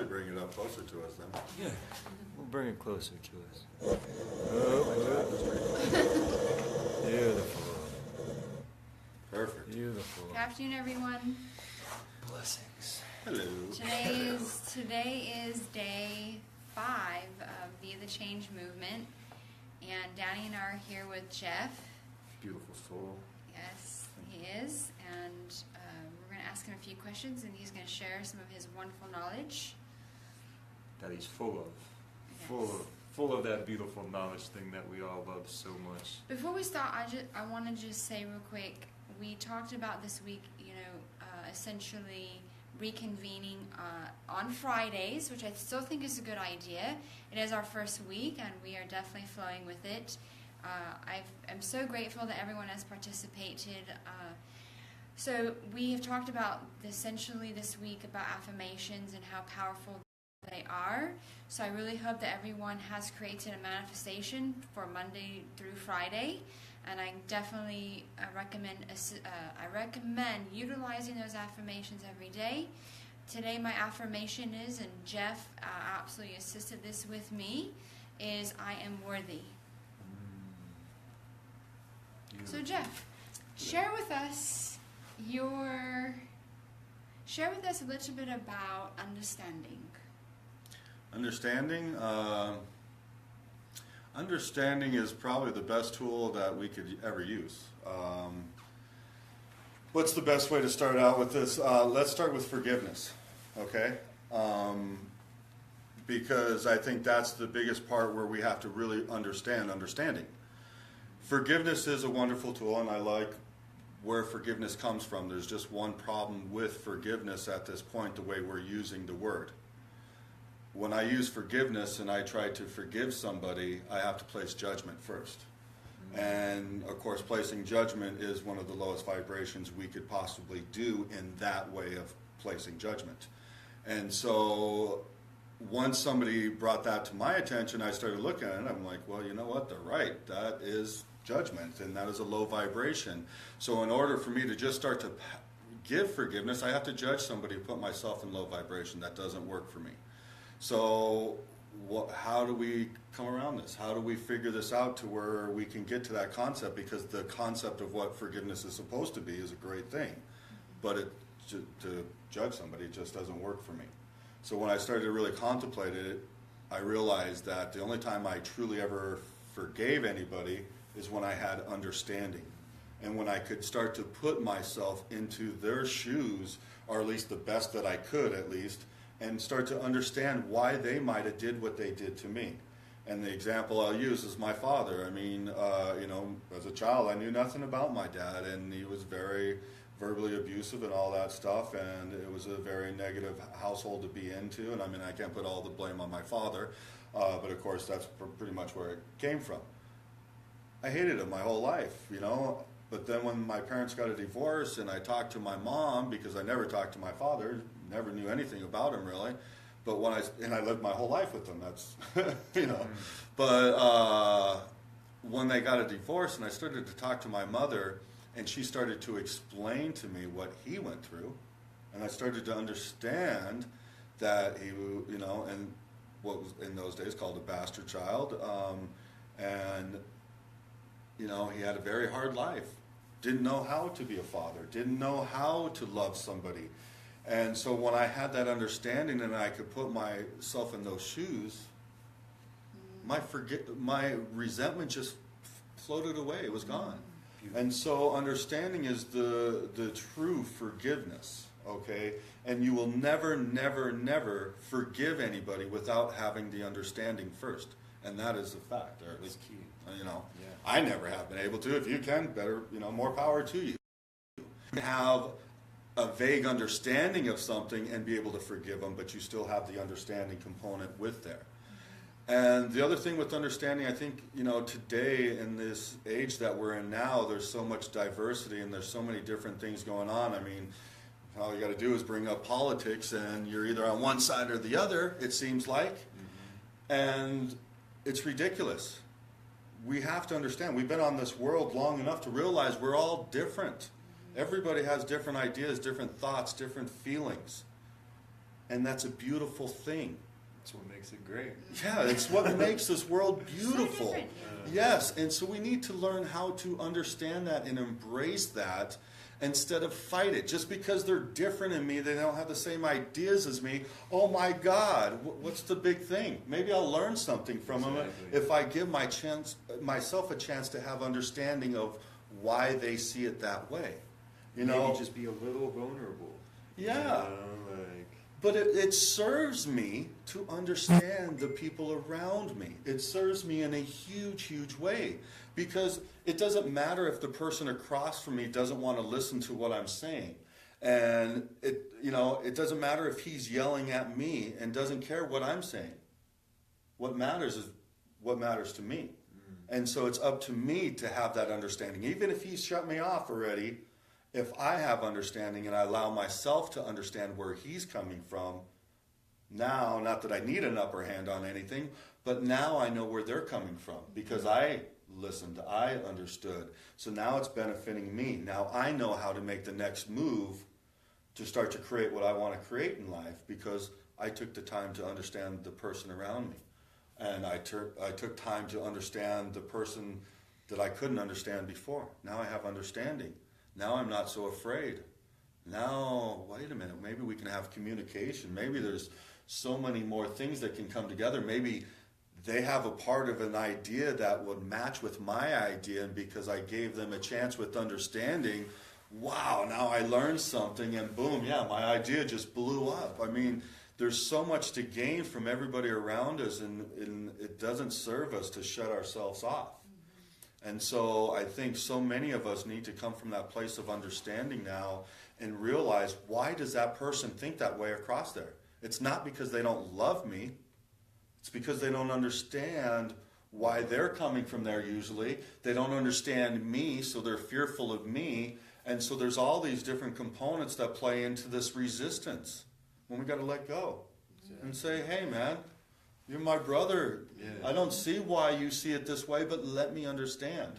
probably bring it up closer to us then. Yeah, we'll bring it closer to us. Beautiful. Perfect. Beautiful. Good afternoon, everyone. Blessings. Hello. Today is day 5 of Via the Change movement, and Danny and I are here with Jeff. Beautiful soul. Yes, he is, and we're going to ask him a few questions, and he's going to share some of his wonderful knowledge That he's full of. Yes. Full of that beautiful knowledge thing that we all love so much. Before we start, I want to just say real quick, we talked about this week, essentially reconvening on Fridays, which I still think is a good idea. It is our first week, and we are definitely flowing with it. I'm so grateful that everyone has participated. So we have talked about essentially this week about affirmations and how powerful they are. So I really hope that everyone has created a manifestation for Monday through Friday, and I definitely recommend utilizing those affirmations every day. Today my affirmation is, and Jeff absolutely assisted this with me, is I am worthy. So Jeff, share with us a little bit about understanding. Understanding is probably the best tool that we could ever use. What's the best way to start out with this? Let's start with forgiveness, okay? Because I think that's the biggest part where we have to really understanding. Forgiveness is a wonderful tool, and I like where forgiveness comes from. There's just one problem with forgiveness at this point, the way we're using the word. When I use forgiveness and I try to forgive somebody, I have to place judgment first. And of course, placing judgment is one of the lowest vibrations we could possibly do in that way of placing judgment. And so once somebody brought that to my attention, I started looking at it, and I'm like, well, you know what, they're right. That is judgment, and that is a low vibration. So in order for me to just start to give forgiveness, I have to judge somebody, put myself in low vibration. That doesn't work for me. So how do we come around this? How do we figure this out to where we can get to that concept? Because the concept of what forgiveness is supposed to be is a great thing, but to judge somebody just doesn't work for me. So when I started to really contemplate it, I realized that the only time I truly ever forgave anybody is when I had understanding, and when I could start to put myself into their shoes, or at least the best that I could at least, and start to understand why they might have did what they did to me. And the example I'll use is my father. I mean, as a child, I knew nothing about my dad, and he was very verbally abusive and all that stuff, and it was a very negative household to be into. And I mean, I can't put all the blame on my father, but of course that's pretty much where it came from. I hated him my whole life, but then when my parents got a divorce and I talked to my mom, because I never talked to my father, never knew anything about him really, but I lived my whole life with him, that's, but when they got a divorce and I started to talk to my mother, and she started to explain to me what he went through, and I started to understand that he, and what was in those days called a bastard child, and he had a very hard life, didn't know how to be a father, didn't know how to love somebody. And so when I had that understanding and I could put myself in those shoes, my resentment just floated away. It was gone. And so understanding is the true forgiveness, okay? And you will never, never, never forgive anybody without having the understanding first. And that is a fact, or at least key. I never have been able to. If you can, better, more power to you. Have a vague understanding of something and be able to forgive them, but you still have the understanding component with there. And the other thing with understanding, I think, today in this age that we're in now, there's so much diversity and there's so many different things going on. I mean, all you got to do is bring up politics and you're either on one side or the other, it seems like. And it's ridiculous. We have to understand, we've been on this world long enough to realize we're all different. Everybody has different ideas, different thoughts, different feelings. And that's a beautiful thing. That's what makes it great. Yeah, it's what makes this world beautiful. So different. Yes, and so we need to learn how to understand that and embrace that instead of fight it. Just because they're different in me, they don't have the same ideas as me. Oh my God, what's the big thing? Maybe I'll learn something from them if I give myself a chance to have understanding of why they see it that way. You know, maybe just be a little vulnerable. Yeah. You know, like, but it serves me to understand the people around me. It serves me in a huge, huge way. Because it doesn't matter if the person across from me doesn't want to listen to what I'm saying. And it doesn't matter if he's yelling at me and doesn't care what I'm saying. What matters is what matters to me. And so it's up to me to have that understanding. Even if he's shut me off already, if I have understanding and I allow myself to understand where he's coming from, now, not that I need an upper hand on anything, but now I know where they're coming from because I listened, I understood. So now it's benefiting me. Now I know how to make the next move to start to create what I want to create in life because I took the time to understand the person around me. And I took time to understand the person that I couldn't understand before. Now I have understanding. Now I'm not so afraid. Now, wait a minute, maybe we can have communication. Maybe there's so many more things that can come together. Maybe they have a part of an idea that would match with my idea, and because I gave them a chance with understanding, wow, now I learned something, and boom, yeah, my idea just blew up. I mean, there's so much to gain from everybody around us, and it doesn't serve us to shut ourselves off. And so I think so many of us need to come from that place of understanding now and realize, why does that person think that way across there? It's not because they don't love me. It's because they don't understand why they're coming from there usually. They don't understand me, so they're fearful of me. And so there's all these different components that play into this resistance when we got to let go and say, hey, man, you're my brother. Yeah. I don't see why you see it this way, but let me understand.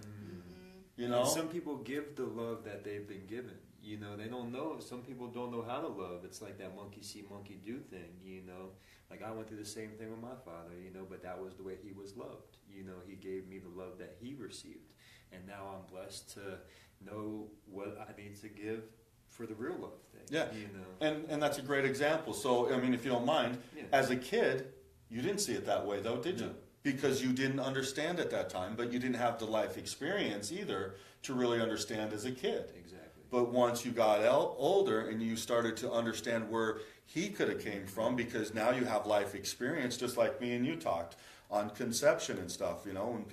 You know? And some people give the love that they've been given. You know, they don't know. Some people don't know how to love. It's like that monkey see, monkey do thing, you know. Like I went through the same thing with my father, you know, but that was the way he was loved. You know, he gave me the love that he received. And now I'm blessed to know what I need to give for the real love thing. Yeah. You know. And that's a great example. So, I mean, if you don't mind, Yeah. as a kid, you didn't see it that way, though, did you? No. Because you didn't understand at that time, but you didn't have the life experience either to really understand as a kid. Exactly. But once you got older and you started to understand where he could have came from, because now you have life experience, just like me and you talked on conception and stuff. You know,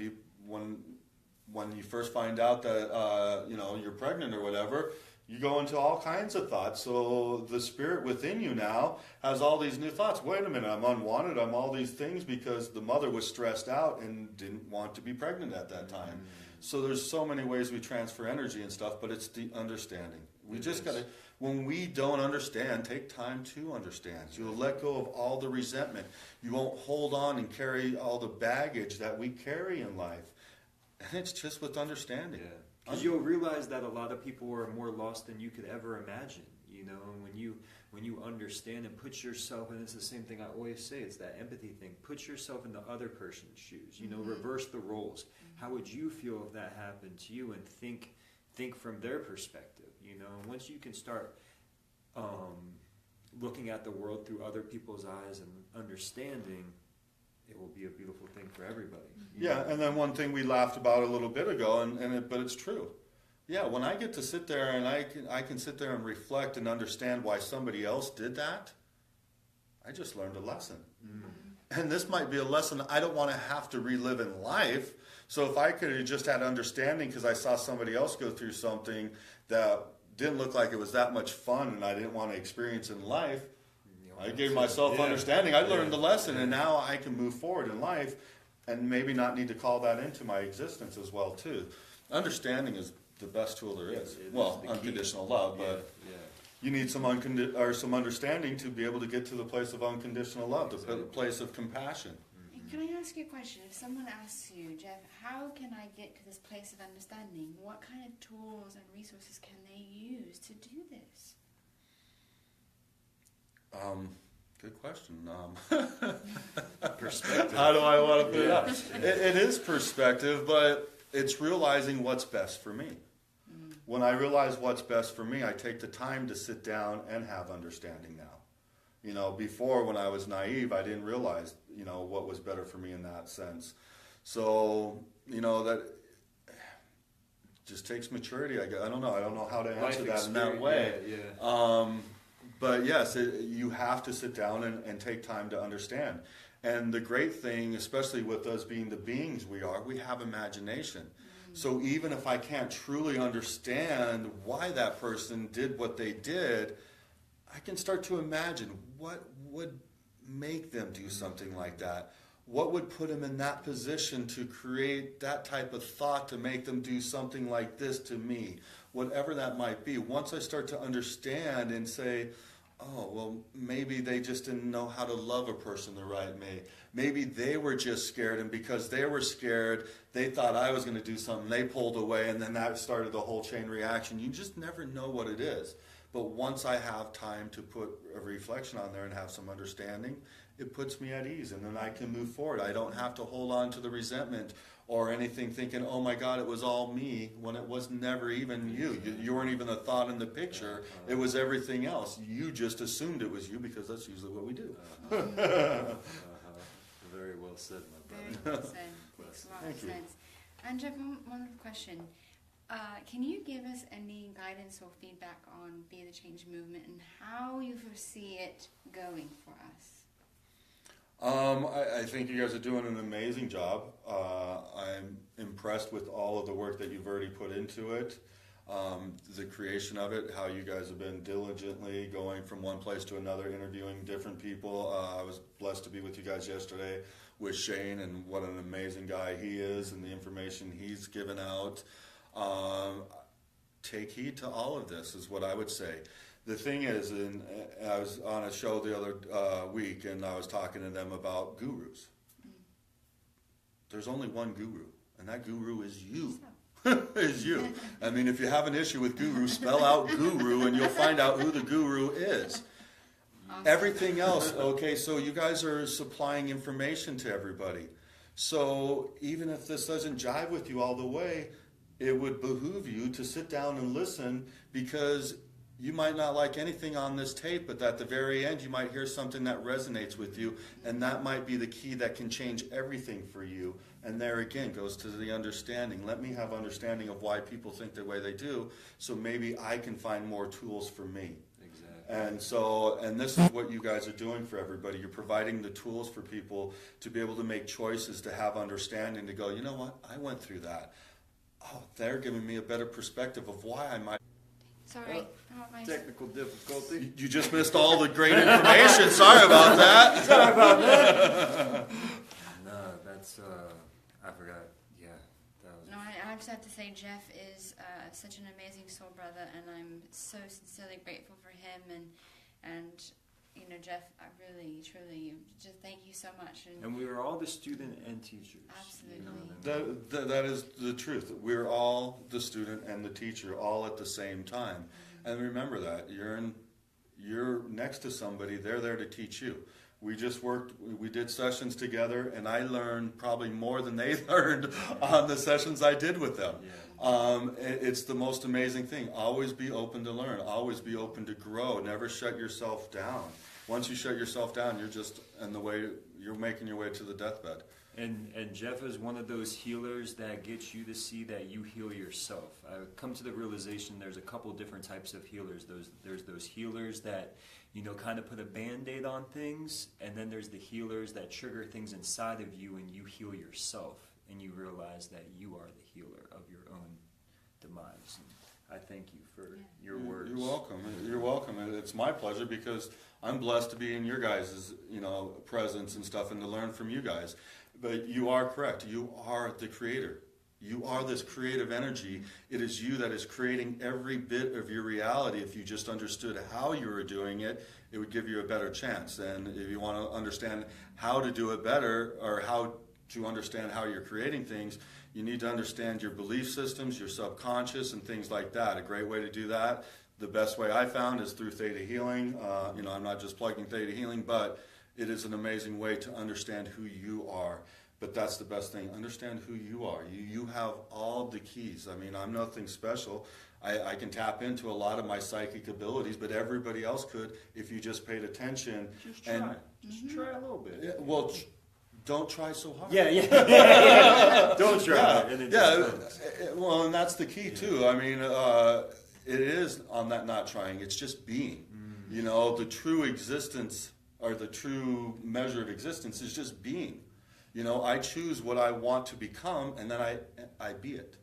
when you first find out that you're pregnant or whatever, you go into all kinds of thoughts. So the spirit within you now has all these new thoughts. Wait a minute, I'm unwanted. I'm all these things because the mother was stressed out and didn't want to be pregnant at that time. So there's so many ways we transfer energy and stuff, but it's the understanding. We just got to, when we don't understand, take time to understand. You'll let go of all the resentment. You won't hold on and carry all the baggage that we carry in life. And it's just with understanding. Yeah. Because you'll realize that a lot of people are more lost than you could ever imagine, you know, and when you understand and put yourself, and it's the same thing I always say, it's that empathy thing, put yourself in the other person's shoes, you know, reverse the roles. How would you feel if that happened to you, and think from their perspective, you know, and once you can start looking at the world through other people's eyes and understanding, it will be a beautiful thing for everybody. Yeah, and then one thing we laughed about a little bit ago, but it's true. Yeah, when I get to sit there and I can sit there and reflect and understand why somebody else did that, I just learned a lesson. And this might be a lesson I don't want to have to relive in life. So if I could have just had understanding because I saw somebody else go through something that didn't look like it was that much fun and I didn't want to experience in life, I gave myself understanding. I learned the lesson, and now I can move forward in life and maybe not need to call that into my existence as well, too. Understanding is the best tool there is. Well, unconditional love, but you need some understanding to be able to get to the place of unconditional love, the place of compassion. And can I ask you a question? If someone asks you, Jeff, how can I get to this place of understanding? What kind of tools and resources can they use to do this? Good question. Perspective. How do I want to put it up? It is perspective, but it's realizing what's best for me. When I realize what's best for me, I take the time to sit down and have understanding now. You know, before when I was naive, I didn't realize, you know, what was better for me in that sense. So, you know, that just takes maturity. I don't know how to answer that in that way. Yeah. But yes, you have to sit down and take time to understand. And the great thing, especially with us being the beings we are, we have imagination. So even if I can't truly understand why that person did what they did, I can start to imagine what would make them do something like that. What would put them in that position to create that type of thought to make them do something like this to me? Whatever that might be. Once I start to understand and say, oh, well, maybe they just didn't know how to love a person the right way. Maybe they were just scared, and because they were scared, they thought I was going to do something. They pulled away, and then that started the whole chain reaction. You just never know what it is. But once I have time to put a reflection on there and have some understanding, it puts me at ease, and then I can move forward. I don't have to hold on to the resentment or anything thinking, oh my God, it was all me, when it was never even you. You weren't even a thought in the picture. It was everything else. You just assumed it was you because that's usually what we do. Very well said, my brother. Very well said. Makes a lot of sense. And Jeff, one other question. Can you give us any guidance or feedback on Be the Change movement and how you foresee it going for us? I think you guys are doing an amazing job. I'm impressed with all of the work that you've already put into it, the creation of it, how you guys have been diligently going from one place to another, interviewing different people. I was blessed to be with you guys yesterday with Shane, and what an amazing guy he is and the information he's given out. Take heed to all of this is what I would say. The thing is, and I was on a show the other week, and I was talking to them about gurus. There's only one guru, and that guru is you. Is you. I mean, if you have an issue with guru, spell out guru, and you'll find out who the guru is. Awesome. Everything else, okay, so you guys are supplying information to everybody. So even if this doesn't jive with you all the way, it would behoove you to sit down and listen, because you might not like anything on this tape, but at the very end you might hear something that resonates with you, and that might be the key that can change everything for you. And there again goes to the understanding. Let me have understanding of why people think the way they do, so maybe I can find more tools for me. Exactly. And this is what you guys are doing for everybody. You're providing the tools for people to be able to make choices, to have understanding, to go, you know what, I went through that. Oh, they're giving me a better perspective of why I might. Sorry. Technical difficulty. You just missed all the great information. Sorry about that. Sorry about that. No, that's, I forgot. Yeah. That was. No, I just have to say Jeff is such an amazing soul brother, and I'm so sincerely grateful for him. And you know, Jeff, I really, truly, just thank you so much. And we were all the student and teachers. Absolutely. You know, That is the truth. We're all the student and the teacher all at the same time. Mm-hmm. And remember that. You're next to somebody. They're there to teach you. We just we did sessions together, and I learned probably more than they learned on the sessions I did with them. Yeah. It's the most amazing thing. Always be open to learn. Always be open to grow. Never shut yourself down. Once you shut yourself down, you're making your way to the deathbed. And Jeff is one of those healers that gets you to see that you heal yourself. I've come to the realization there's a couple different types of healers. There's those healers that, you know, kind of put a Band-Aid on things, and then there's the healers that trigger things inside of you and you heal yourself, and you realize that you are the healer of your own demise. And I thank you for your words. You're welcome. You're welcome. And it's my pleasure, because I'm blessed to be in your guys' presence and stuff, and to learn from you guys. But you are correct. You are the creator. You are this creative energy. It is you that is creating every bit of your reality. If you just understood how you were doing it, it would give you a better chance. And if you want to understand how to do it better, or how to understand how you're creating things, you need to understand your belief systems, your subconscious, and things like that. A great way to do that, the best way I found is through Theta Healing. You know, I'm not just plugging Theta Healing, but it is an amazing way to understand who you are. But that's the best thing. Understand who you are. You have all the keys. I mean, I'm nothing special. I can tap into a lot of my psychic abilities, but everybody else could if you just paid attention. Just try. Just try a little bit. Yeah, well, don't try so hard. Yeah. Don't try. Yeah, And it yeah. just comes. Well, and that's the key too. I mean, it is on that not trying. It's just being. You know, the true existence or the true measure of existence is just being. You know, I choose what I want to become, and then I be it.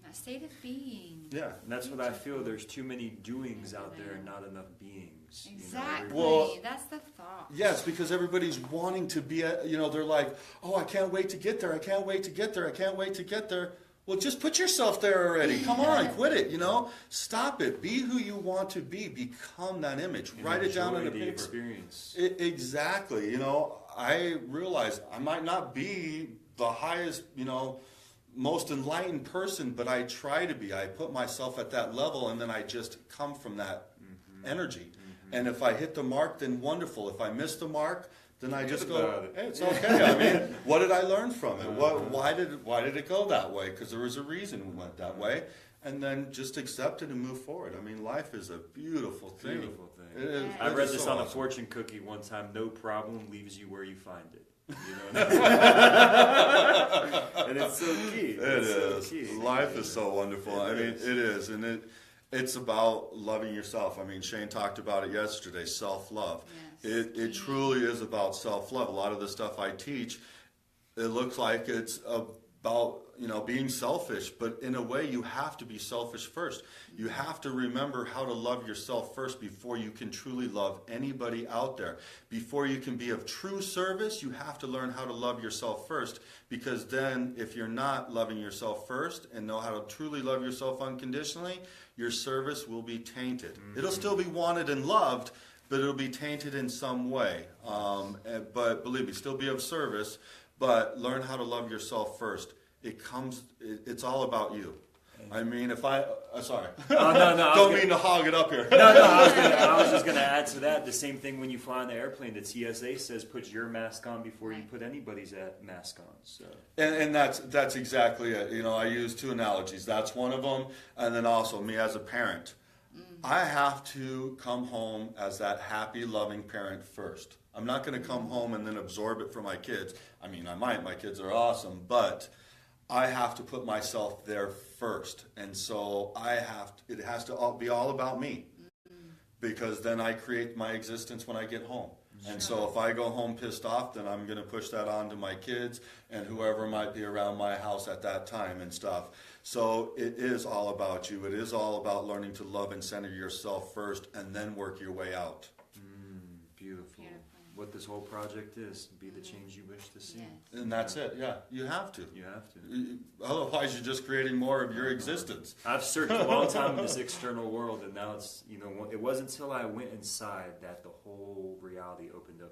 A state of being. Yeah. And that's what I feel. There's too many doings out there and not enough beings. Exactly. Well, that's the thought. Yes, because everybody's wanting to be, you know, they're like, oh, I can't wait to get there. I can't wait to get there. I can't wait to get there. Well, just put yourself there already. Come on, quit it, you know. Stop it. Be who you want to be. Become that image. And Write it down enjoy on a the paper. experience. Exactly. You know, I realize I might not be the highest, you know, most enlightened person, but I try to be. I put myself at that level, and then I just come from that energy. And if I hit the mark, then wonderful. If I miss the mark, then I just go, hey, it's okay. I mean, what did I learn from it? Why did it go that way? Because there was a reason it went that way. And then just accept it and move forward. I mean, life is a beautiful thing. Beautiful thing. It is, I it read is this so on a awesome. fortune cookie one time. No problem leaves you where you find it. You know? And it's so key. It It's so is. key. Life is so wonderful. I mean, is. it is. And it's about loving yourself. I mean, Shane talked about it yesterday, self-love. Yes. It truly is about self-love. A lot of the stuff I teach, it looks like it's about, you know, being selfish, but in a way you have to be selfish first. You have to remember how to love yourself first before you can truly love anybody out there. Before you can be of true service, you have to learn how to love yourself first, because then if you're not loving yourself first and know how to truly love yourself unconditionally, your service will be tainted. It'll still be wanted and loved, but it'll be tainted in some way. But believe me, still be of service, but learn how to love yourself first. It's all about you. I mean, if sorry. No, Don't mean to hog it up here. No, I was just going to add to that. The same thing when you fly on the airplane. The TSA says put your mask on before you put anybody's mask on. So. And that's exactly it. You know, I use two analogies. That's one of them. And then also me as a parent. I have to come home as that happy, loving parent first. I'm not going to come home and then absorb it for my kids. I mean, I might. My kids are awesome. But I have to put myself there first. And so it has to be all about me. Because then I create my existence when I get home. And so if I go home pissed off, then I'm going to push that on to my kids and whoever might be around my house at that time and stuff. So it is all about you. It is all about learning to love and center yourself first and then work your way out. Beautiful. What this whole project is, be the change you wish to see. Yes. And that's it. Yeah, you have to. You have to. Otherwise, you're just creating more of your existence. I've searched a long time in this external world, and now it's, you know, it wasn't until I went inside that the whole reality opened up